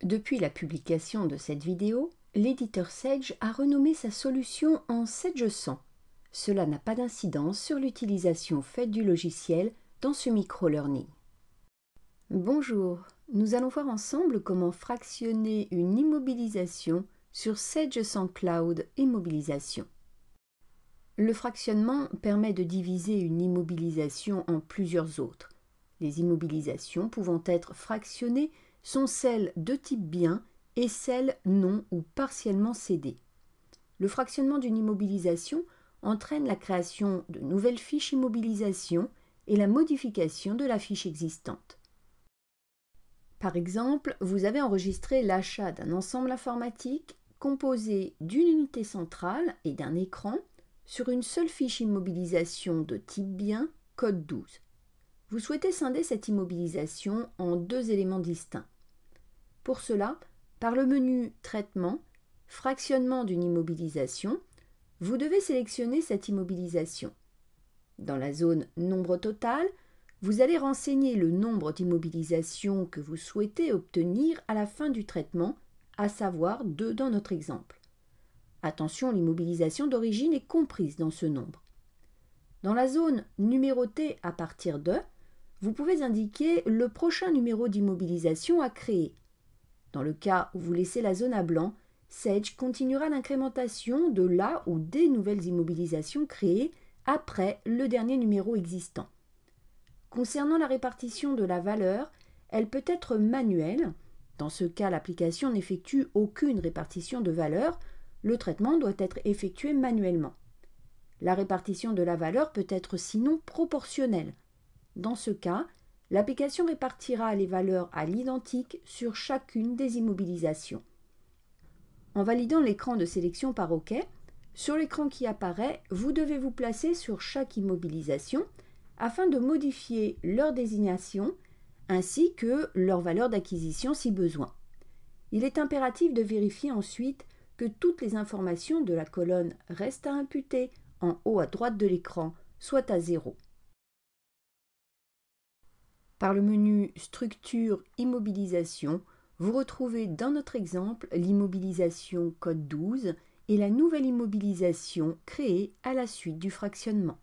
Depuis la publication de cette vidéo, l'éditeur Sage a renommé sa solution en Sage100. Cela n'a pas d'incidence sur l'utilisation faite du logiciel dans ce micro-learning. Bonjour, nous allons voir ensemble comment fractionner une immobilisation sur Sage100 Cloud Immobilisation. Le fractionnement permet de diviser une immobilisation en plusieurs autres. Les immobilisations pouvant être fractionnées sont celles de type bien et celles non ou partiellement cédées. Le fractionnement d'une immobilisation entraîne la création de nouvelles fiches immobilisation et la modification de la fiche existante. Par exemple, vous avez enregistré l'achat d'un ensemble informatique composé d'une unité centrale et d'un écran sur une seule fiche immobilisation de type bien, code 12. Vous souhaitez scinder cette immobilisation en deux éléments distincts. Pour cela, par le menu Traitement, Fractionnement d'une immobilisation, vous devez sélectionner cette immobilisation. Dans la zone Nombre total, vous allez renseigner le nombre d'immobilisations que vous souhaitez obtenir à la fin du traitement, à savoir 2 dans notre exemple. Attention, l'immobilisation d'origine est comprise dans ce nombre. Dans la zone Numéroter à partir de, vous pouvez indiquer le prochain numéro d'immobilisation à créer. Dans le cas où vous laissez la zone à blanc, Sage continuera l'incrémentation de la ou des nouvelles immobilisations créées après le dernier numéro existant. Concernant la répartition de la valeur, elle peut être manuelle. Dans ce cas, l'application n'effectue aucune répartition de valeur. Le traitement doit être effectué manuellement. La répartition de la valeur peut être sinon proportionnelle. Dans ce cas, l'application répartira les valeurs à l'identique sur chacune des immobilisations. En validant l'écran de sélection par OK, sur l'écran qui apparaît, vous devez vous placer sur chaque immobilisation afin de modifier leur désignation ainsi que leur valeur d'acquisition si besoin. Il est impératif de vérifier ensuite que toutes les informations de la colonne « Reste à imputer » en haut à droite de l'écran soient à 0. Par le menu Structure Immobilisation, vous retrouvez dans notre exemple l'immobilisation code 12 et la nouvelle immobilisation créée à la suite du fractionnement.